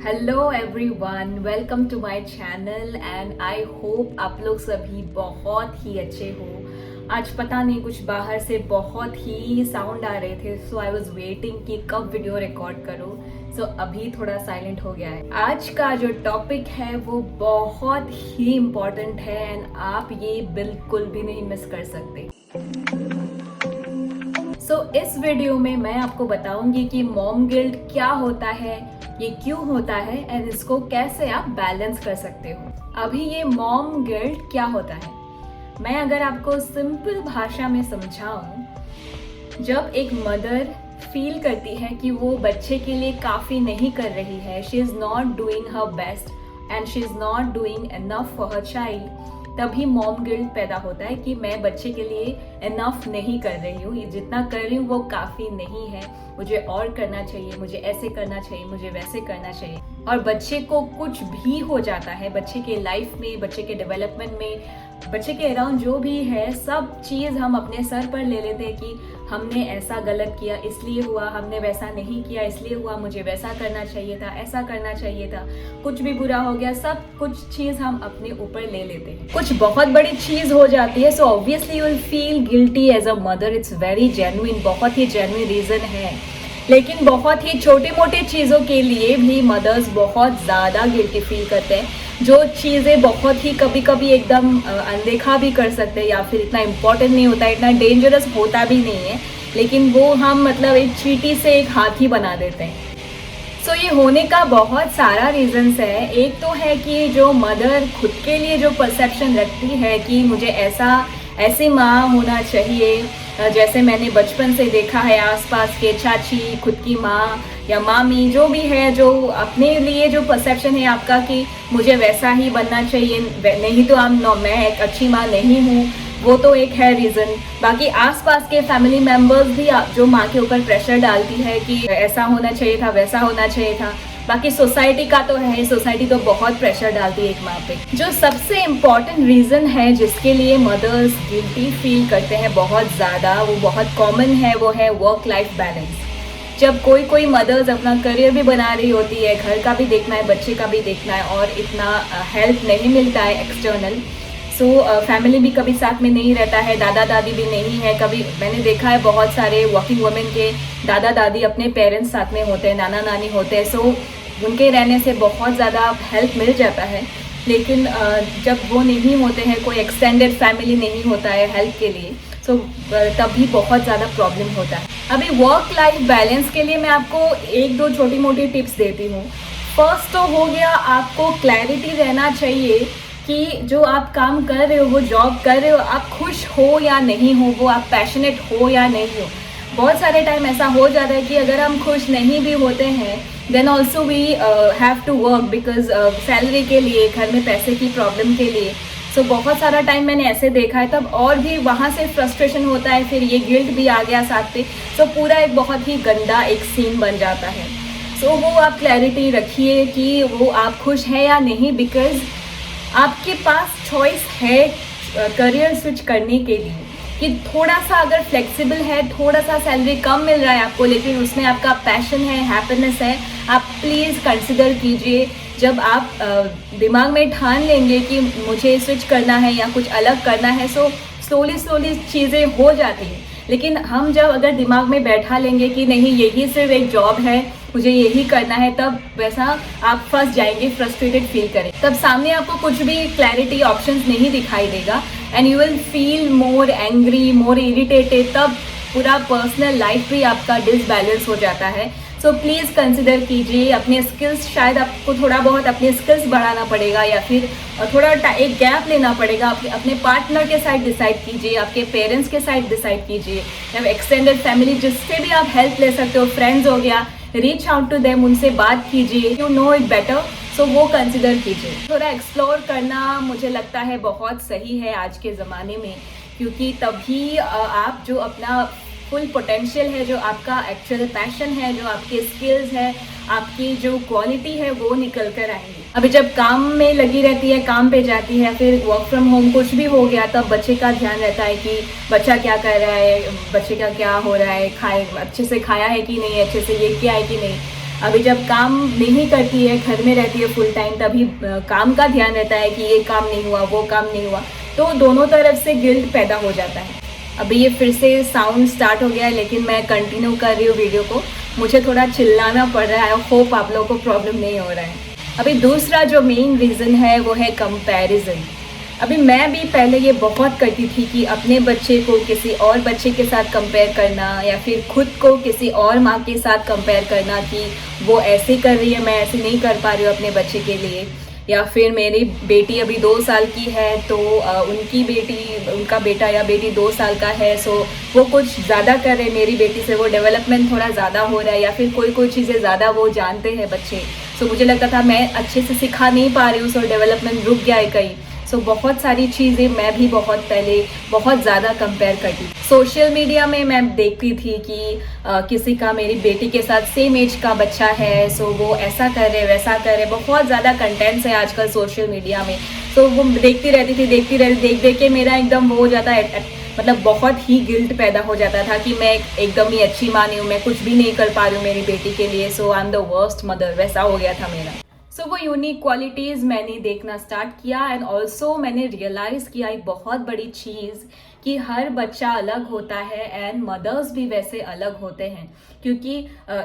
Hello everyone, welcome to my channel and I hope आप लोग सभी बहुत ही अच्छे हो। आज पता नहीं कुछ बाहर से बहुत ही साउंड आ रहे थे, सो आई वाज वेटिंग कि कब वीडियो रिकॉर्ड करूं। सो अभी थोड़ा साइलेंट हो गया है। आज का जो टॉपिक है वो बहुत ही इम्पोर्टेंट है एंड आप ये बिल्कुल भी नहीं मिस कर सकते। इस वीडियो में मैं आपको बताऊंगी कि मॉम गिल्ट क्या होता है, ये क्यों होता है एंड इसको कैसे आप बैलेंस कर सकते हो। अभी ये मॉम गिल्ट क्या होता है, मैं अगर आपको सिंपल भाषा में समझाऊं, जब एक मदर फील करती है कि वो बच्चे के लिए काफ़ी नहीं कर रही है, she is not doing her best and she is not doing enough for her child, तभी मॉम गिल्ट पैदा होता है कि मैं बच्चे के लिए इनफ नहीं कर रही हूँ, ये जितना कर रही हूँ वो काफ़ी नहीं है, मुझे और करना चाहिए, मुझे ऐसे करना चाहिए, मुझे वैसे करना चाहिए। और बच्चे को कुछ भी हो जाता है, बच्चे के लाइफ में, बच्चे के डेवलपमेंट में, बच्चे के अराउंड जो भी है, सब चीज़ हम अपने सर पर ले लेते हैं कि हमने ऐसा गलत किया इसलिए हुआ, हमने वैसा नहीं किया इसलिए हुआ, मुझे वैसा करना चाहिए था, ऐसा करना चाहिए था, कुछ भी बुरा हो गया, सब कुछ चीज़ हम अपने ऊपर ले लेते हैं। कुछ बहुत बड़ी चीज़ हो जाती है, so obviously you will feel guilty as a mother. It's very genuine, बहुत ही जेन्युइन रीज़न है। लेकिन बहुत ही छोटे मोटे चीज़ों के लिए भी मदर्स बहुत ज़्यादा गिल्टी फील करते हैं, जो चीज़ें बहुत ही कभी कभी एकदम अनदेखा भी कर सकते हैं या फिर इतना इम्पोर्टेंट नहीं होता, इतना डेंजरस होता भी नहीं है, लेकिन वो हम मतलब एक चींटी से एक हाथी बना देते हैं। सो ये होने का बहुत सारा रीजंस है। एक तो है कि जो मदर खुद के लिए जो परसेप्शन रखती है कि मुझे ऐसी माँ होना चाहिए, जैसे मैंने बचपन से देखा है आसपास के चाची, खुद की माँ या मामी जो भी है, जो अपने लिए जो परसेप्शन है आपका कि मुझे वैसा ही बनना चाहिए, नहीं तो मैं एक अच्छी माँ नहीं हूँ, वो तो एक है रीज़न। बाकी आसपास के फैमिली मेम्बर्स भी जो माँ के ऊपर प्रेशर डालती है कि ऐसा होना चाहिए था, वैसा होना चाहिए था। बाकी सोसाइटी का तो है, सोसाइटी तो बहुत प्रेशर डालती है एक माँ पे। जो सबसे इम्पॉर्टेंट रीज़न है जिसके लिए मदर्स गिल्टी फील करते हैं बहुत ज़्यादा, वो बहुत कॉमन है, वो है वर्क लाइफ बैलेंस। जब कोई मदर्स अपना करियर भी बना रही होती है, घर का भी देखना है, बच्चे का भी देखना है और इतना हेल्प नहीं मिलता है एक्सटर्नल, सो फैमिली भी कभी साथ में नहीं रहता है, दादा दादी भी नहीं है। कभी मैंने देखा है बहुत सारे वर्किंग वुमेन के दादा दादी अपने पेरेंट्स साथ में होते हैं, नाना नानी होते हैं, सो उनके रहने से बहुत ज़्यादा हेल्प मिल जाता है। लेकिन जब वो नहीं होते हैं, कोई एक्सटेंडेड फैमिली नहीं होता है हेल्प के लिए, सो तभी बहुत ज़्यादा प्रॉब्लम होता है। अभी वर्क लाइफ बैलेंस के लिए मैं आपको एक दो छोटी मोटी टिप्स देती हूँ। फर्स्ट तो हो गया, आपको क्लैरिटी रहना चाहिए कि जो आप काम कर रहे हो, वो जॉब कर रहे हो, आप खुश हो या नहीं हो, वो आप पैशनेट हो या नहीं हो। बहुत सारे टाइम ऐसा हो जाता है कि अगर हम खुश नहीं भी होते हैं, then also we have to work because salary के लिए, घर में पैसे की प्रॉब्लम के लिए। सो बहुत सारा टाइम मैंने ऐसे देखा है, तब और भी वहाँ से फ्रस्ट्रेशन होता है, फिर ये गिल्ट भी आ गया साथ पे, सो पूरा एक बहुत ही गंदा एक सीन बन जाता है। सो वो आप क्लैरिटी रखिए कि वो आप खुश हैं या नहीं, बिकॉज आपके पास चॉइस है करियर स्विच करने के लिए कि थोड़ा सा अगर फ्लेक्सिबल है, थोड़ा सा सैलरी कम मिल रहा है आपको, लेकिन उसमें आपका पैशन है, हैप्पीनेस है, आप प्लीज़ कंसिडर कीजिए। जब आप दिमाग में ठान लेंगे कि मुझे स्विच करना है या कुछ अलग करना है, सो स्लोली चीज़ें हो जाती हैं। लेकिन हम जब अगर दिमाग में बैठा लेंगे कि नहीं यही सिर्फ एक जॉब है, मुझे यही करना है, तब वैसा आप फंस जाएंगे, फ्रस्ट्रेटेड फील करें, तब सामने आपको कुछ भी क्लैरिटी ऑप्शंस नहीं दिखाई देगा and you will feel more angry, more irritated, तब पूरा पर्सनल लाइफ भी आपका डिसबैलेंस हो जाता है। सो प्लीज़ कंसिडर कीजिए अपने स्किल्स, शायद आपको थोड़ा बहुत अपने स्किल्स बढ़ाना पड़ेगा या फिर थोड़ा एक गैप लेना पड़ेगा। अपने पार्टनर के साथ डिसाइड कीजिए, आपके पेरेंट्स के साथ डिसाइड कीजिए, या एक्सटेंडेड फैमिली जिससे भी आप हेल्प ले सकते हो, फ्रेंड्स हो गया, रीच आउट टू देम, उनसे बात कीजिए, यू नो इट बेटर, सो वो कंसिडर कीजिए। थोड़ा एक्सप्लोर करना मुझे लगता है बहुत सही है आज के ज़माने में, क्योंकि तभी आप जो अपना फुल पोटेंशियल है, जो आपका एक्चुअल पैशन है, जो आपके स्किल्स है, आपकी जो क्वालिटी है, वो निकल कर आएंगी। अभी जब काम में लगी रहती है, काम पे जाती है, फिर वर्क फ्रॉम होम कुछ भी हो गया, तब बच्चे का ध्यान रहता है कि बच्चा क्या कर रहा है, बच्चे का क्या हो रहा है, अच्छे से खाया है कि नहीं, अच्छे से ये किया है कि नहीं, अभी जब काम नहीं करती है, घर में रहती है फुल टाइम, तभी काम का ध्यान रहता है कि ये काम नहीं हुआ, वो काम नहीं हुआ, तो दोनों तरफ से गिल्ट पैदा हो जाता है। अभी ये फिर से साउंड स्टार्ट हो गया है, लेकिन मैं कंटिन्यू कर रही हूँ वीडियो को। मुझे थोड़ा चिल्लाना पड़ रहा है, होप आप लोगों को प्रॉब्लम नहीं हो रहा है। अभी दूसरा जो मेन रीज़न है वो है कंपैरिजन। अभी मैं भी पहले ये बहुत करती थी कि अपने बच्चे को किसी और बच्चे के साथ कंपेयर करना, या फिर खुद को किसी और माँ के साथ कंपेयर करना कि वो ऐसे कर रही है, मैं ऐसे नहीं कर पा रही हूँ अपने बच्चे के लिए। या फिर मेरी बेटी अभी 2 साल की है, तो उनका बेटा या बेटी 2 साल का है, सो वो कुछ ज़्यादा कर रहे हैं मेरी बेटी से, वो डेवलपमेंट थोड़ा ज़्यादा हो रहा है, या फिर कोई चीज़ें ज़्यादा वो जानते हैं बच्चे। सो मुझे लगता था मैं अच्छे से सिखा नहीं पा रही हूँ, सो डेवलपमेंट रुक गया है कहीं। सो बहुत सारी चीज़ें मैं भी बहुत पहले बहुत ज़्यादा कंपेयर करती थी। सोशल मीडिया में मैं देखती थी कि किसी का मेरी बेटी के साथ सेम एज का बच्चा है, सो वो ऐसा कर रहे वैसा कर रहे, बहुत ज़्यादा कंटेंट्स है आजकल सोशल मीडिया में। सो वो देखती रहती थी, देख देख के मेरा एकदम वो हो जाता है, मतलब बहुत ही गिल्ट पैदा हो जाता था कि मैं एकदम ही अच्छी माँ नहीं हूँ, मैं कुछ भी नहीं कर पा रही हूँ मेरी बेटी के लिए, so I am the worst mother, वैसा हो गया था मेरा। सो वो यूनिक क्वालिटीज़ मैंने देखना स्टार्ट किया, एंड ऑल्सो मैंने रियलाइज़ किया एक बहुत बड़ी चीज़ कि हर बच्चा अलग होता है एंड मदर्स भी वैसे अलग होते हैं। क्योंकि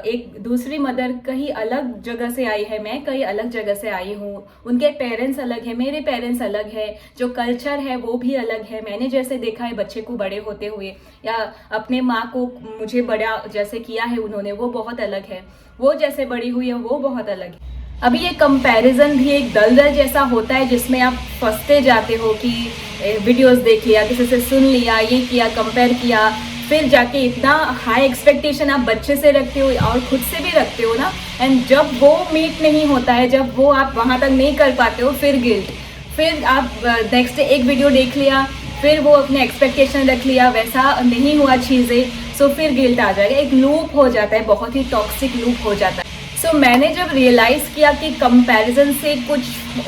एक दूसरी मदर कहीं अलग जगह से आई है, मैं कहीं अलग जगह से आई हूँ, उनके पेरेंट्स अलग है, मेरे पेरेंट्स अलग है, जो कल्चर है वो भी अलग है। मैंने जैसे देखा है बच्चे को बड़े होते हुए, या अपने माँ को मुझे बड़ा जैसे किया है उन्होंने, वो बहुत अलग है, वो जैसे बड़ी हुई है वो बहुत अलग है। अभी ये कंपैरिजन भी एक दलदल जैसा होता है जिसमें आप फंसते जाते हो कि वीडियोस देख लिया, किसी से सुन लिया, ये किया, कंपेयर किया, फिर जाके इतना हाई एक्सपेक्टेशन आप बच्चे से रखते हो और खुद से भी रखते हो ना, एंड जब वो मीट नहीं होता है, जब वो आप वहाँ तक नहीं कर पाते हो, फिर गिल्ट, फिर आप नेक्स्ट डे एक वीडियो देख लिया, फिर वो अपने एक्सपेक्टेशन रख लिया, वैसा नहीं हुआ चीज़ें, सो फिर गिल्ट आ जाएगा। एक लूप हो जाता है, बहुत ही टॉक्सिक लूप हो जाता है। सो मैंने जब रियलाइज़ किया कि कंपैरिजन से कुछ,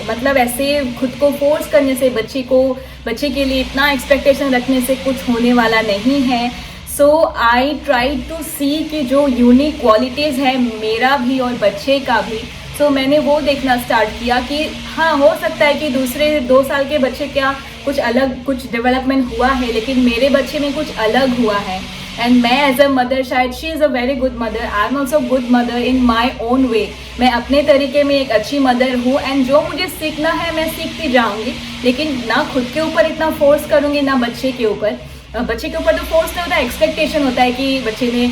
मतलब ऐसे खुद को फोर्स करने से बच्चे के लिए इतना एक्सपेक्टेशन रखने से कुछ होने वाला नहीं है। सो आई ट्राई टू सी कि जो यूनिक क्वालिटीज़ है मेरा भी और बच्चे का भी, सो मैंने वो देखना स्टार्ट किया कि हाँ, हो सकता है कि दूसरे 2 साल के बच्चे क्या कुछ अलग, कुछ डेवलपमेंट हुआ है, लेकिन मेरे बच्चे में कुछ अलग हुआ है। एंड मैं एज अ मदर, शायद she is a very good mother, I am also good mother in my own way. मैं अपने तरीके में एक अच्छी मदर हूँ, एंड जो मुझे सीखना है मैं सीखती जाऊँगी, लेकिन ना खुद के ऊपर इतना फोर्स करूँगी, ना बच्चे के ऊपर। बच्चे के ऊपर तो फोर्स नहीं होता, एक्सपेक्टेशन होता है कि बच्चे ने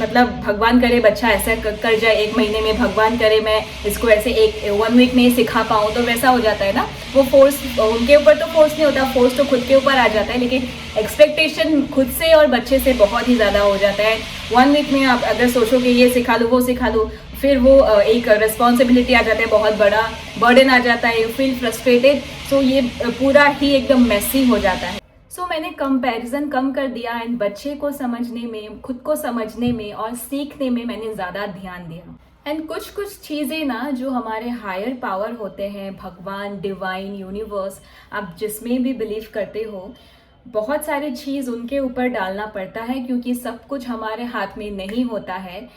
मतलब भगवान करे बच्चा ऐसा कर जाए, 1 महीने में भगवान करे मैं इसको ऐसे 1 वीक में ही सिखा पाऊँ, तो वैसा हो जाता है ना। वो फोर्स उनके ऊपर तो फोर्स नहीं होता, फोर्स तो खुद के ऊपर आ जाता है, लेकिन एक्सपेक्टेशन खुद से और बच्चे से बहुत ही ज़्यादा हो जाता है। 1 वीक में आप अगर सोचो कि ये सिखा लो, वो सिखा लो, फिर वो एक रिस्पॉन्सिबिलिटी आ जाता है, बहुत बड़ा बर्डन आ जाता है, यू फील फ्रस्ट्रेटेड, सो ये पूरा ही एकदम मेसी हो जाता है। सो मैंने कंपैरिजन कम कर दिया, एंड बच्चे को समझने में, खुद को समझने में और सीखने में मैंने ज़्यादा ध्यान दिया। एंड कुछ चीज़ें ना जो हमारे हायर पावर होते हैं, भगवान, डिवाइन, यूनिवर्स, आप जिसमें भी बिलीव करते हो, बहुत सारी चीज़ उनके ऊपर डालना पड़ता है, क्योंकि सब कुछ हमारे हाथ में नहीं होता है।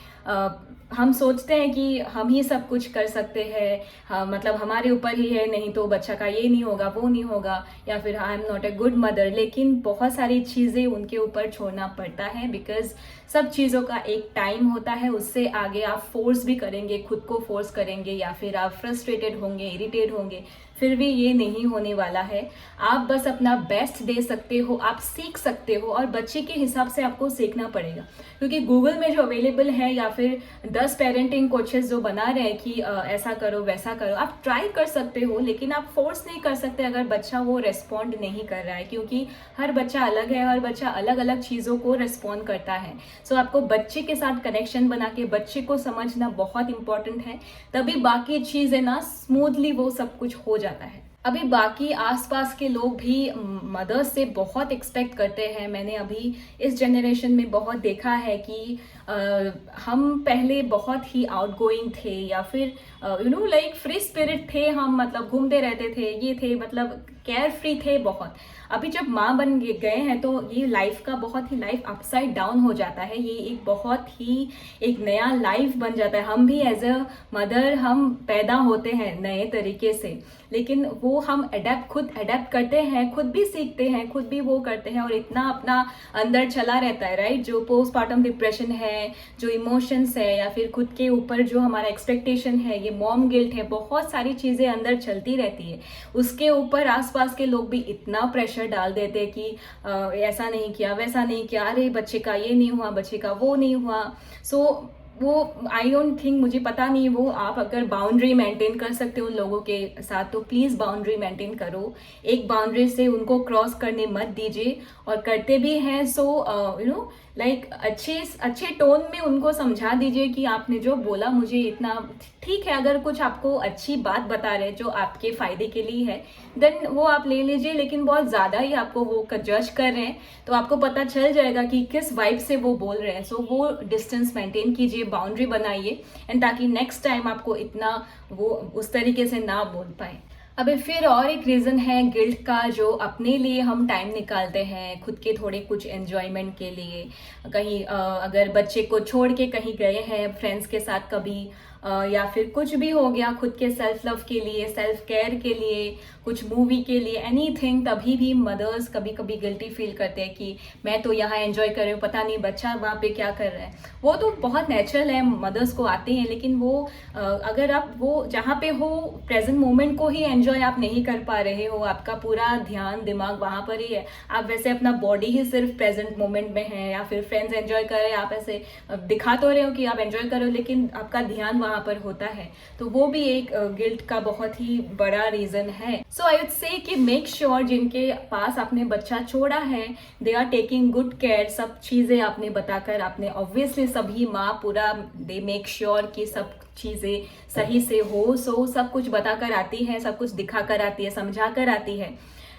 हम सोचते हैं कि हम ही सब कुछ कर सकते हैं, हाँ, मतलब हमारे ऊपर ही है, नहीं तो बच्चा का ये नहीं होगा, वो नहीं होगा, या फिर I am not a good mother, लेकिन बहुत सारी चीज़ें उनके ऊपर छोड़ना पड़ता है, बिकॉज सब चीज़ों का एक टाइम होता है। उससे आगे आप फोर्स भी करेंगे, खुद को फोर्स करेंगे, या फिर आप फ्रस्ट्रेटेड होंगे, इरिटेट होंगे, फिर भी ये नहीं होने वाला है। आप बस अपना बेस्ट दे सकते हो, आप सीख सकते हो, और बच्चे के हिसाब से आपको सीखना पड़ेगा, क्योंकि गूगल में जो अवेलेबल है, या फिर 10 पेरेंटिंग कोचेस जो बना रहे हैं कि ऐसा करो वैसा करो, आप ट्राई कर सकते हो, लेकिन आप फोर्स नहीं कर सकते अगर बच्चा वो रेस्पॉन्ड नहीं कर रहा है, क्योंकि हर बच्चा अलग है, हर बच्चा अलग अलग चीज़ों को रेस्पॉन्ड करता है। सो आपको बच्चे के साथ कनेक्शन बना के बच्चे को समझना बहुत इंपॉर्टेंट है, तभी बाकी चीज़ें ना स्मूथली वो सब कुछ हो जाता है। अभी बाकी आसपास के लोग भी मदर्स से बहुत एक्सपेक्ट करते हैं। मैंने अभी इस जनरेशन में बहुत देखा है कि हम पहले बहुत ही आउटगोइंग थे या फिर लाइक फ्री स्पिरिट थे हम, मतलब घूमते रहते थे, ये थे, मतलब केयर फ्री थे बहुत। अभी जब माँ बन गए हैं तो ये लाइफ का बहुत ही लाइफ अपसाइड डाउन हो जाता है, ये एक बहुत ही एक नया लाइफ बन जाता है। हम भी एज अ मदर हम पैदा होते हैं नए तरीके से, लेकिन वो हम खुद अडेप्ट करते हैं, खुद भी सीखते हैं, खुद भी वो करते हैं और इतना अपना अंदर चला रहता है, राइट। जो पोस्टपार्टम डिप्रेशन है, जो इमोशंस है, या फिर खुद के ऊपर जो हमारा एक्सपेक्टेशन है, ये मॉम गिल्ट है, बहुत सारी चीज़ें अंदर चलती रहती है। उसके ऊपर आसपास के लोग भी इतना प्रेशर डाल देते हैं कि ऐसा नहीं किया, वैसा नहीं किया, अरे बच्चे का ये नहीं हुआ, बच्चे का वो नहीं हुआ। सो वो आई डोंट थिंक, मुझे पता नहीं, वो आप अगर बाउंड्री मेंटेन कर सकते हो उन लोगों के साथ तो प्लीज़ बाउंड्री मेंटेन करो। एक बाउंड्री से उनको क्रॉस करने मत दीजिए, और करते भी हैं सो लाइक अच्छे टोन में उनको समझा दीजिए कि आपने जो बोला मुझे इतना ठीक है। अगर कुछ आपको अच्छी बात बता रहे जो आपके फ़ायदे के लिए है देन वो आप ले लीजिए, लेकिन बहुत ज़्यादा ही आपको वो जज कर रहे हैं तो आपको पता चल जाएगा कि किस वाइब से वो बोल रहे हैं। सो वो डिस्टेंस मेंटेन कीजिए, बाउंड्री बनाइए, एंड ताकि नेक्स्ट टाइम आपको इतना वो उस तरीके से ना बोल पाए। अभी फिर और एक रीज़न है गिल्ट का, जो अपने लिए हम टाइम निकालते हैं खुद के थोड़े कुछ एन्जॉयमेंट के लिए। कहीं अगर बच्चे को छोड़ के कहीं गए हैं फ्रेंड्स के साथ कभी, या फिर कुछ भी हो गया, खुद के सेल्फ लव के लिए, सेल्फ केयर के लिए, कुछ मूवी के लिए, एनीथिंग, तभी भी मदर्स कभी कभी गिल्टी फील करते हैं कि मैं तो यहाँ एंजॉय कर रही हूँ, पता नहीं बच्चा वहाँ पे क्या कर रहा है। वो तो बहुत नेचुरल है, मदर्स को आते हैं, लेकिन वो अगर आप वो जहाँ पे हो प्रेजेंट मोमेंट को ही एंजॉय आप नहीं कर पा रहे हो, आपका पूरा ध्यान दिमाग वहाँ पर ही है, आप वैसे अपना बॉडी ही सिर्फ प्रेजेंट मोमेंट में है, या फिर फ्रेंड्स एंजॉय कर रहे हैं, आप ऐसे दिखा तो रहे हो कि आप एंजॉय कर रहे हो लेकिन आपका ध्यान वहाँ पर होता है, तो वो भी एक गिल्ट का बहुत ही बड़ा रीजन है। सो आई वुड से कि मेक श्योर जिनके पास आपने बच्चा छोड़ा है they are taking good care. सब चीज़ें आपने बताकर, आपने ऑब्वियसली सभी माँ पूरा दे मेक श्योर कि सब चीज़ें सही से हो, सो सब कुछ बताकर आती है, सब कुछ दिखा कर आती है, समझा कर आती है।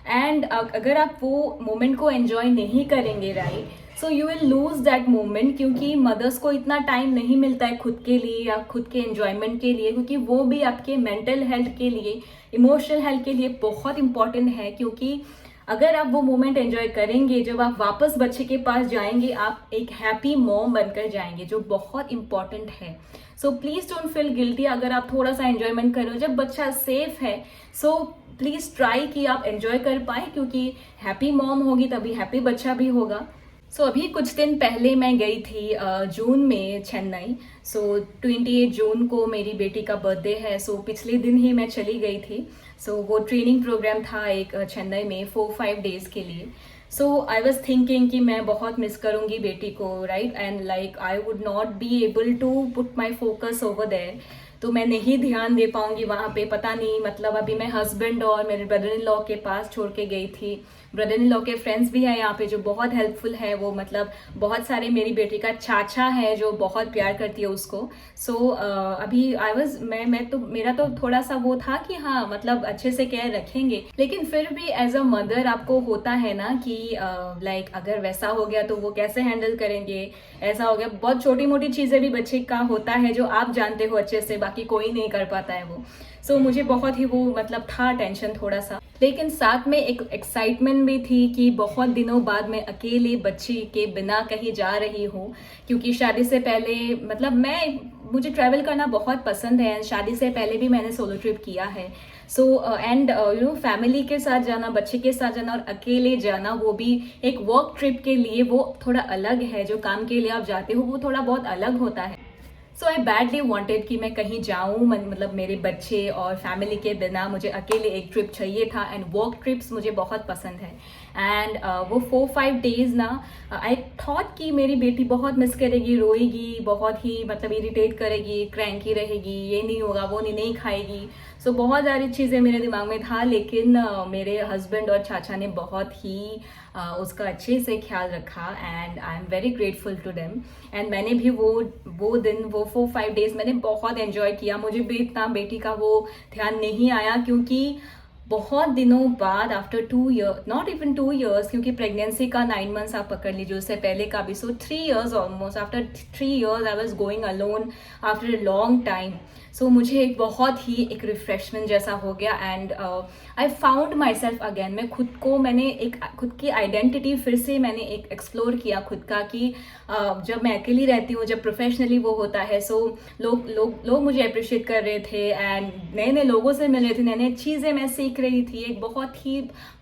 एंड अगर आप वो मोमेंट को एंजॉय नहीं करेंगे, right, so you will lose that moment, क्योंकि मदर्स को इतना टाइम नहीं मिलता है खुद के लिए या खुद के एंजॉयमेंट के लिए, क्योंकि वो भी आपके मेंटल हेल्थ के लिए, इमोशनल हेल्थ के लिए बहुत इंपॉर्टेंट है। क्योंकि अगर आप वो मोमेंट एंजॉय करेंगे, जब आप वापस बच्चे के पास जाएंगे आप एक हैप्पी मॉम बनकर जाएंगे, जो बहुत इंपॉर्टेंट है। So please don't feel guilty अगर आप थोड़ा सा एंजॉयमेंट करो, जब बच्चा सेफ है। सो प्लीज़ ट्राई कि आप एंजॉय कर पाए, क्योंकि हैप्पी मॉम होगी तभी हैप्पी बच्चा भी होगा। सो अभी कुछ दिन पहले मैं गई थी जून में चेन्नई। सो 28 जून को मेरी बेटी का बर्थडे है, सो पिछले दिन ही मैं चली गई थी। सो वो ट्रेनिंग प्रोग्राम था एक चेन्नई में 4-5 डेज के लिए। सो आई वॉज थिंकिंग कि मैं बहुत मिस करूँगी बेटी को, right, and like I would not be able to put my focus over there, तो मैं नहीं ध्यान दे पाऊंगी वहाँ पे, पता नहीं, मतलब अभी मैं हस्बैंड और मेरे ब्रदर इन लॉ के पास छोड़ के गई थी। ब्रदर इन लॉ के फ्रेंड्स भी हैं यहाँ पे जो बहुत हेल्पफुल है, वो मतलब बहुत सारे मेरी बेटी का चाचा है जो बहुत प्यार करती है उसको। सो अभी आई वॉज मैं तो मेरा तो थोड़ा सा वो था कि हाँ मतलब अच्छे से केयर रखेंगे, लेकिन फिर भी एज अ मदर आपको होता है ना कि लाइक अगर वैसा हो गया तो वो कैसे हैंडल करेंगे, ऐसा हो गया, बहुत छोटी मोटी चीज़ें भी बच्चे का होता है जो आप जानते हो अच्छे से, बाकी कोई नहीं कर पाता है वो। सो मुझे बहुत ही वो मतलब था टेंशन थोड़ा सा, लेकिन साथ में एक एक्साइटमेंट भी थी कि बहुत दिनों बाद मैं अकेले बच्ची के बिना कहीं जा रही हूँ। क्योंकि शादी से पहले मतलब मुझे ट्रैवल करना बहुत पसंद है, शादी से पहले भी मैंने सोलो ट्रिप किया है। सो एंड फैमिली के साथ जाना, बच्चे के साथ जाना और अकेले जाना, वो भी एक वर्क ट्रिप के लिए, वो थोड़ा अलग है। जो काम के लिए आप जाते हो वो थोड़ा बहुत अलग होता है। सो आई बैडली वॉन्टेड कि मैं कहीं जाऊँ, मतलब मेरे बच्चे और फैमिली के बिना मुझे अकेले एक ट्रिप चाहिए था। एंड वर्क ट्रिप्स मुझे बहुत पसंद है। एंड वो 4-5 डेज ना आई थॉट कि मेरी बेटी बहुत मिस करेगी, रोएगी, बहुत ही मतलब इरिटेट करेगी, क्रैंकी रहेगी, ये नहीं होगा, वो नहीं खाएगी। सो बहुत सारी चीज़ें मेरे दिमाग में था, लेकिन मेरे हस्बैंड और चाचा ने बहुत ही उसका अच्छे से ख्याल रखा and I am very grateful to them. And मैंने भी वो दिन, वो 4-5 डेज मैंने बहुत एंजॉय किया। मुझे भी इतना बेटी का वो ध्यान नहीं आया, क्योंकि बहुत दिनों बाद after 2 year, not even 2 years, क्योंकि प्रेगनेंसी का 9 मंथ्स आप पकड़ लीजिए, उससे पहले का भी, so 3 years almost, after 3 years I was going alone after a long time. So मुझे एक बहुत ही एक रिफ्रेशमेंट जैसा हो गया and I found myself again. मैं मैंने एक खुद की आइडेंटिटी फिर से मैंने एक एक्सप्लोर किया खुद का कि जब मैं अकेली रहती हूँ, जब प्रोफेशनली वो होता है, सो लोग मुझे अप्रिशिएट कर रहे थे एंड नए नए लोगों से मिल रहे थे, नई नई चीज़ें मैं सीख रही थी। एक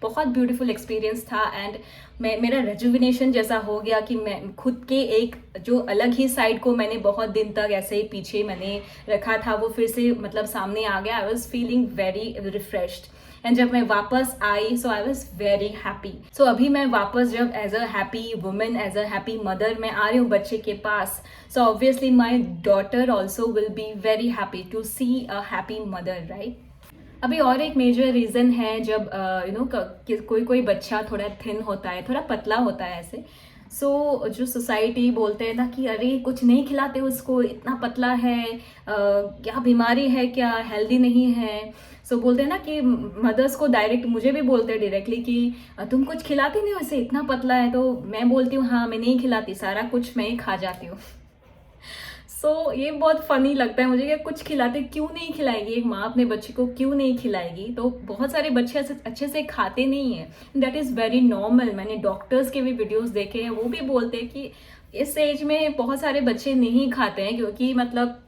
बहुत ब्यूटीफुल एक्सपीरियंस था एंड मेरा रेजुविनेशन जैसा हो गया कि मैं खुद के एक जो अलग ही साइड को मैंने बहुत दिन तक ऐसे ही पीछे मैंने रखा था, वो फिर से मतलब सामने आ गया। I was feeling very refreshed and जब मैं वापस आई, so I was very happy. So अभी मैं वापस जब as a happy women, as a happy mother मैं आ रही हूँ बच्चे के पास, so obviously my daughter also will be very happy to see a happy mother, right. अभी और एक मेजर रीज़न है, जब कोई बच्चा थोड़ा थिन होता है, थोड़ा पतला होता है ऐसे, सो जो सोसाइटी बोलते हैं ना कि अरे कुछ नहीं खिलाते उसको, इतना पतला है, क्या बीमारी है, क्या हेल्दी नहीं है। सो बोलते हैं ना कि मदर्स को डायरेक्ट, मुझे भी बोलते हैं डायरेक्टली कि तुम कुछ खिलाती नहीं हो इसे, इतना पतला है। तो मैं बोलती हूँ हाँ, मैं नहीं खिलाती, सारा कुछ मैं ही खा जाती हूँ। सो ये बहुत फनी लगता है मुझे कि कुछ खिलाते, क्यों नहीं खिलाएगी एक माँ अपने बच्चे को, क्यों नहीं खिलाएगी। तो बहुत सारे बच्चे अच्छे से खाते नहीं हैं, दैट इज़ वेरी नॉर्मल। मैंने डॉक्टर्स के भी वीडियोस देखे हैं, वो भी बोलते हैं कि इस एज में बहुत सारे बच्चे नहीं खाते हैं, क्योंकि मतलब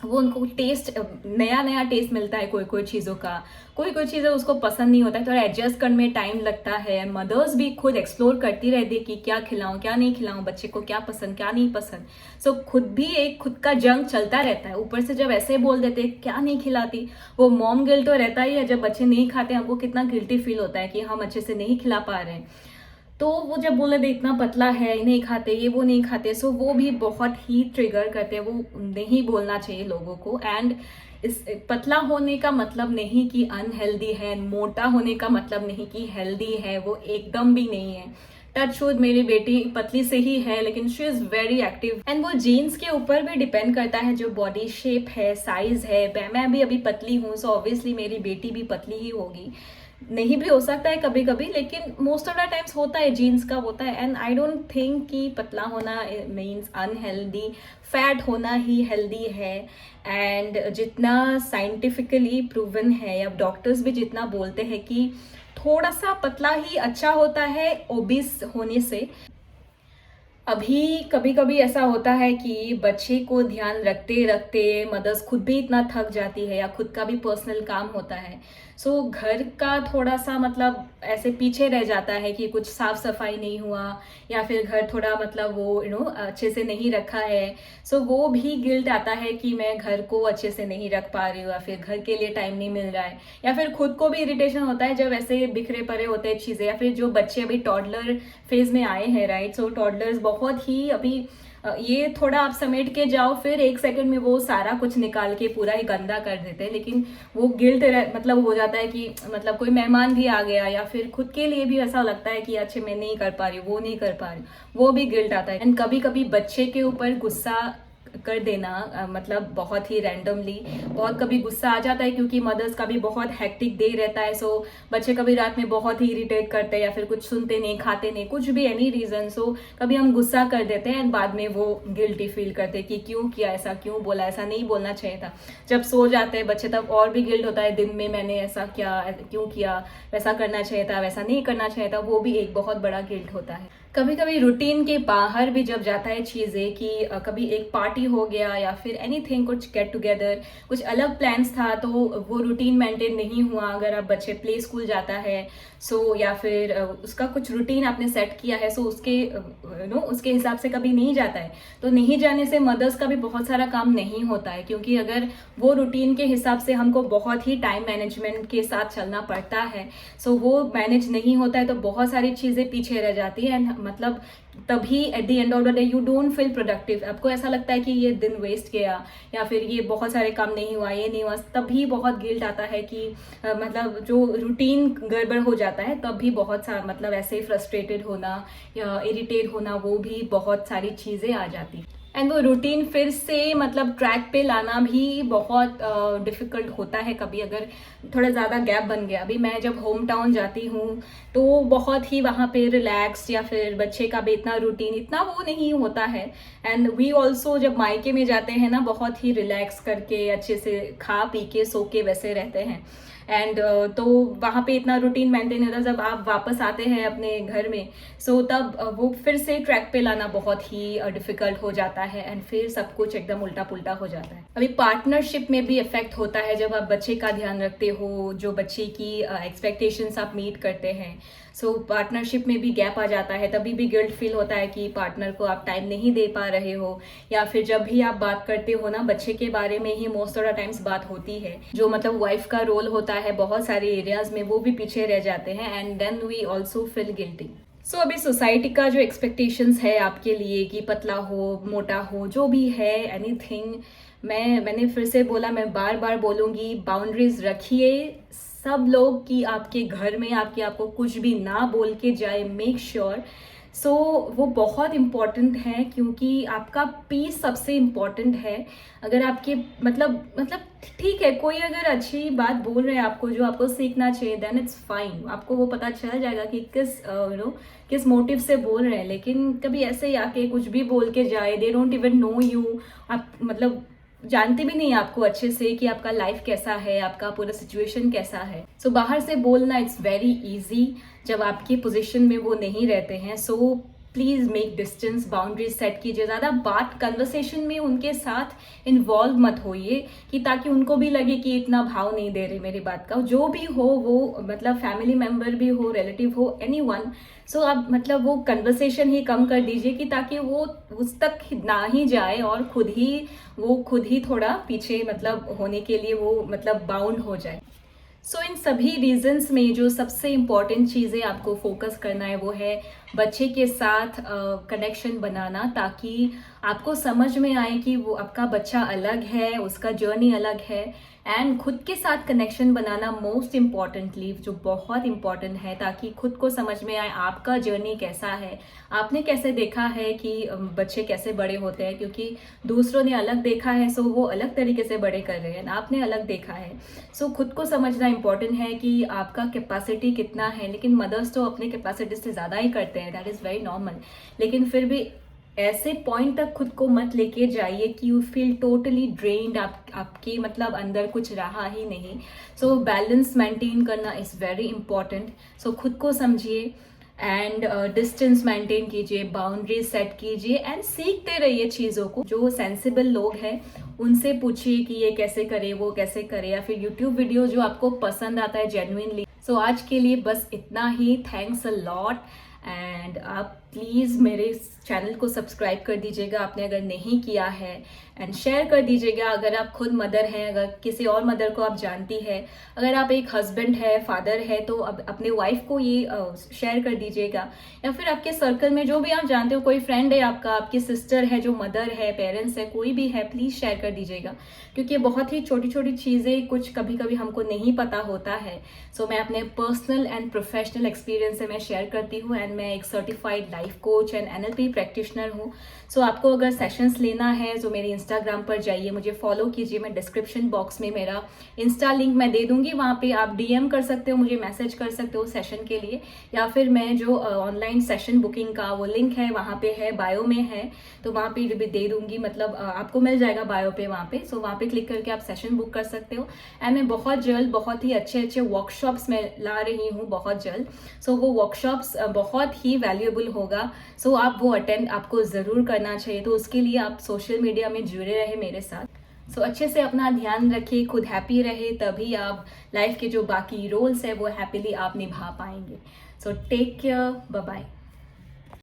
वो उनको टेस्ट, नया नया टेस्ट मिलता है कोई चीज़ों का, कोई चीज़ें उसको पसंद नहीं होता है, थोड़ा एडजस्ट करने में टाइम लगता है। मदर्स भी खुद एक्सप्लोर करती रहती है कि क्या खिलाऊं, क्या नहीं खिलाऊं, बच्चे को क्या पसंद, क्या नहीं पसंद। सो खुद का जंग चलता रहता है। ऊपर से जब ऐसे बोल देते क्या नहीं खिलाती, वो मॉम गिल्ट तो रहता ही है। जब बच्चे नहीं खाते हमको कितना गिल्टी फील होता है कि हम अच्छे से नहीं खिला पा रहे हैं। तो वो जब बोले थे इतना पतला है, नहीं खाते, ये वो नहीं खाते, सो वो भी बहुत ही ट्रिगर करते हैं। वो नहीं बोलना चाहिए लोगों को। एंड इस पतला होने का मतलब नहीं कि अनहेल्दी है, मोटा होने का मतलब नहीं कि हेल्दी है, वो एकदम भी नहीं है। टचवुड मेरी बेटी पतली से ही है, लेकिन she is very active and वो जीन्स के ऊपर भी डिपेंड करता है, जो बॉडी शेप है, साइज है। मैं भी अभी पतली हूँ, सो ऑब्वियसली मेरी बेटी भी पतली ही होगी। नहीं भी हो सकता है कभी कभी, लेकिन मोस्ट ऑफ द टाइम्स होता है, जीन्स का होता है। एंड आई डोंट थिंक कि पतला होना मीन्स अनहेल्दी, फैट होना ही हेल्दी है। एंड जितना साइंटिफिकली प्रूवन है, या डॉक्टर्स भी जितना बोलते हैं कि थोड़ा सा पतला ही अच्छा होता है ओबिस होने से। अभी कभी कभी ऐसा होता है कि बच्चे को ध्यान रखते रखते मदर्स खुद भी इतना थक जाती है, या खुद का भी पर्सनल काम होता है, सो घर का थोड़ा सा मतलब ऐसे पीछे रह जाता है कि कुछ साफ सफाई नहीं हुआ, या फिर घर थोड़ा मतलब वो अच्छे से नहीं रखा है। सो वो भी गिल्ट आता है कि मैं घर को अच्छे से नहीं रख पा रही हूँ, या फिर घर के लिए टाइम नहीं मिल रहा है, या फिर खुद को भी इरिटेशन होता है जब ऐसे बिखरे पड़े होते हैं चीज़ें। या फिर जो बच्चे अभी टॉडलर फेज में आए हैं, राइट, सो टॉडलर्स बहुत ही अभी ये थोड़ा आप समेट के जाओ, फिर 1 सेकंड में वो सारा कुछ निकाल के पूरा ही गंदा कर देते हैं। लेकिन वो गिल्ट मतलब हो जाता है कि मतलब कोई मेहमान भी आ गया, या फिर खुद के लिए भी ऐसा लगता है कि अच्छे मैं नहीं कर पा रही हूँ, वो नहीं कर पा रही हूँ, वो भी गिल्ट आता है। एंड कभी कभी बच्चे के ऊपर गुस्सा कर देना, मतलब बहुत ही रैंडमली बहुत कभी गुस्सा आ जाता है, क्योंकि मदर्स का भी बहुत हेक्टिक डे रहता है। सो बच्चे कभी रात में बहुत ही इरिटेट करते हैं, या फिर कुछ सुनते नहीं, खाते नहीं, कुछ भी एनी रीजन। सो कभी हम गुस्सा कर देते हैं एंड बाद में वो गिल्टी फील करते हैं कि क्यों किया ऐसा, क्यों बोला, ऐसा नहीं बोलना चाहिए था। जब सो जाते हैं बच्चे तब और भी गिल्ट होता है, दिन में मैंने ऐसा किया, क्यों किया, वैसा करना चाहिए था, वैसा नहीं करना चाहिए था, वो भी एक बहुत बड़ा गिल्ट होता है। कभी कभी रूटीन के बाहर भी जब जाता है चीज़ें, कि कभी एक पार्टी हो गया, या फिर एनीथिंग, कुछ गेट टुगेदर, कुछ अलग प्लान्स था, तो वो रूटीन मेंटेन नहीं हुआ। अगर आप बच्चे प्ले स्कूल जाता है, सो या फिर उसका कुछ रूटीन आपने सेट किया है, सो उसके हिसाब से कभी नहीं जाता है, तो नहीं जाने से मदर्स का भी बहुत सारा काम नहीं होता है। क्योंकि अगर वो रूटीन के हिसाब से हमको बहुत ही टाइम मैनेजमेंट के साथ चलना पड़ता है, सो वो मैनेज नहीं होता है, तो बहुत सारी चीज़ें पीछे रह जाती है। मतलब तभी at the end of the day you don't feel productive. आपको ऐसा लगता है कि ये दिन वेस्ट गया, या फिर ये बहुत सारे काम नहीं हुआ, ये नहीं हुआ, तभी बहुत गिल्ट आता है कि मतलब जो रूटीन गड़बड़ हो जाता है, तब भी बहुत सारा मतलब ऐसे फ्रस्ट्रेटेड होना या इरिटेट होना, वो भी बहुत सारी चीज़ें आ जाती। एंड वो रूटीन फिर से मतलब ट्रैक पे लाना भी बहुत डिफ़िकल्ट होता है कभी, अगर थोड़ा ज़्यादा गैप बन गया। अभी मैं जब होम टाउन जाती हूँ तो बहुत ही वहाँ पे रिलैक्स, या फिर बच्चे का भी इतना रूटीन इतना वो नहीं होता है। एंड वी ऑल्सो जब मायके में जाते हैं ना, बहुत ही रिलैक्स करके अच्छे से खा पी के सो के वैसे रहते हैं। एंड तो वहाँ पे इतना रूटीन मेंटेन होता है। जब आप वापस आते हैं अपने घर में, सो तब वो फिर से ट्रैक पे लाना बहुत ही डिफिकल्ट हो जाता है, एंड फिर सब कुछ एकदम उल्टा पुल्टा हो जाता है। अभी पार्टनरशिप में भी इफेक्ट होता है जब आप बच्चे का ध्यान रखते हो, जो बच्चे की एक्सपेक्टेशंस आप मीट करते हैं। सो पार्टनरशिप में भी गैप आ जाता है, तभी भी गिल्ट फील होता है कि पार्टनर को आप टाइम नहीं दे पा रहे हो, या फिर जब भी आप बात करते हो ना, बच्चे के बारे में ही मोस्ट ऑफ द टाइम्स बात होती है। जो मतलब वाइफ का रोल होता है बहुत सारे एरियाज में, वो भी पीछे रह जाते हैं, and then we also feel guilty. So अभी सोसाइटी का जो एक्सपेक्टेशंस है आपके लिए कि पतला हो, मोटा हो, जो भी है एनीथिंग, मैंने फिर से बोला, मैं बार बार बोलूँगी, बाउंड्रीज रखिए। सब लोग कि आपके घर में आपको कुछ भी ना बोल के जाए, मेक श्योर। सो वो बहुत इम्पॉर्टेंट है, क्योंकि आपका पीस सबसे इम्पॉर्टेंट है। अगर आपके मतलब ठीक है, कोई अगर अच्छी बात बोल रहे हैं आपको, जो आपको सीखना चाहिए, देन इट्स फाइन। आपको वो पता चल जाएगा कि किस मोटिव से बोल रहे हैं। लेकिन कभी ऐसे ही आके कुछ भी बोल के जाए, they don't even know you, आप मतलब जानते भी नहीं आपको अच्छे से कि आपका लाइफ कैसा है, आपका पूरा सिचुएशन कैसा है। सो बाहर से बोलना इट्स वेरी इजी जब आपकी पोजीशन में वो नहीं रहते हैं। So please make distance, boundaries set कीजिए। ज़्यादा बात कन्वर्सेशन में उनके साथ इन्वॉल्व मत होइए, कि ताकि उनको भी लगे कि इतना भाव नहीं दे रहे मेरी बात का। जो भी हो वो, मतलब फैमिली मेम्बर भी हो, रिलेटिव हो, एनीवन। सो आप मतलब वो कन्वर्सेशन ही कम कर दीजिए, कि ताकि वो उस तक ना ही जाए, और खुद ही थोड़ा पीछे मतलब होने के लिए वो मतलब बाउंड हो जाए। सो इन सभी रीजंस में जो सबसे इम्पॉर्टेंट चीज़ें आपको फोकस करना है, वो है बच्चे के साथ कनेक्शन बनाना, ताकि आपको समझ में आए कि वो आपका बच्चा अलग है, उसका जर्नी अलग है। एंड खुद के साथ कनेक्शन बनाना मोस्ट इम्पॉर्टेंटली, जो बहुत इम्पॉर्टेंट है, ताकि खुद को समझ में आए आपका जर्नी कैसा है, आपने कैसे देखा है कि बच्चे कैसे बड़े होते हैं। क्योंकि दूसरों ने अलग देखा है, सो वो अलग तरीके से बड़े कर रहे हैं, आपने अलग देखा है। सो खुद को समझना इम्पॉर्टेंट है कि आपका कैपेसिटी कितना है। लेकिन मदर्स तो अपने कैपेसिटी से ज़्यादा ही करते हैं, दैट इज़ वेरी नॉर्मल। लेकिन फिर भी ऐसे पॉइंट तक खुद को मत लेके जाइए कि यू फील टोटली ड्रेन्ड, आपके मतलब अंदर कुछ रहा ही नहीं। सो बैलेंस मेंटेन करना इज़ वेरी इंपॉर्टेंट। सो खुद को समझिए, एंड डिस्टेंस मेंटेन कीजिए, बाउंड्रीज सेट कीजिए, एंड सीखते रहिए चीज़ों को। जो सेंसिबल लोग हैं उनसे पूछिए कि ये कैसे करे, वो कैसे करे, या फिर यूट्यूब वीडियो जो आपको पसंद आता है जेन्युइनली। सो आज के लिए बस इतना ही। थैंक्स अ लॉट, एंड आप प्लीज़ मेरे चैनल को सब्सक्राइब कर दीजिएगा आपने अगर नहीं किया है, एंड शेयर कर दीजिएगा अगर आप खुद मदर हैं, अगर किसी और मदर को आप जानती है, अगर आप एक हस्बैंड है, फादर है, तो अब अपने वाइफ को ये शेयर कर दीजिएगा। या फिर आपके सर्कल में जो भी आप जानते हो, कोई फ्रेंड है आपका, आपकी सिस्टर है जो मदर है, पेरेंट्स है, कोई भी है, प्लीज़ शेयर कर दीजिएगा। क्योंकि बहुत ही छोटी छोटी चीज़ें कुछ कभी कभी हमको नहीं पता होता है। सो मैं अपने पर्सनल एंड प्रोफेशनल एक्सपीरियंस से मैं शेयर करती हूँ, एंड मैं एक certified life coach and NLP practitioner हूँ। सो आपको अगर सेशंस लेना है तो मेरे इंस्टाग्राम पर जाइए, मुझे फॉलो कीजिए। मैं डिस्क्रिप्शन बॉक्स में मेरा इंस्टा लिंक मैं दे दूंगी, वहाँ पे आप DM कर सकते हो, मुझे मैसेज कर सकते हो सेशन के लिए। या फिर मैं जो ऑनलाइन सेशन बुकिंग का वो लिंक है वहाँ पे है, बायो में है, तो वहाँ पे भी दे दूंगी, मतलब आपको मिल जाएगा बायो पे वहाँ पे। सो वहाँ पे क्लिक करके आप सेशन बुक कर सकते हो। एंड मैं बहुत जल्द बहुत ही अच्छे वर्कशॉप्स में ला रही हूँ, बहुत जल्द। सो वो वर्कशॉप्स बहुत ही वैल्यूएबल होगा। सो आप वो अटेंड आपको ज़रूर करना चाहिए। तो उसके लिए आप सोशल मीडिया में जुड़े रहे मेरे साथ। सो अच्छे से अपना ध्यान रखिए, खुद हैप्पी रहे, तभी आप लाइफ के जो बाकी रोल्स है वो हैप्पीली आप निभा पाएंगे। So take care, bye bye.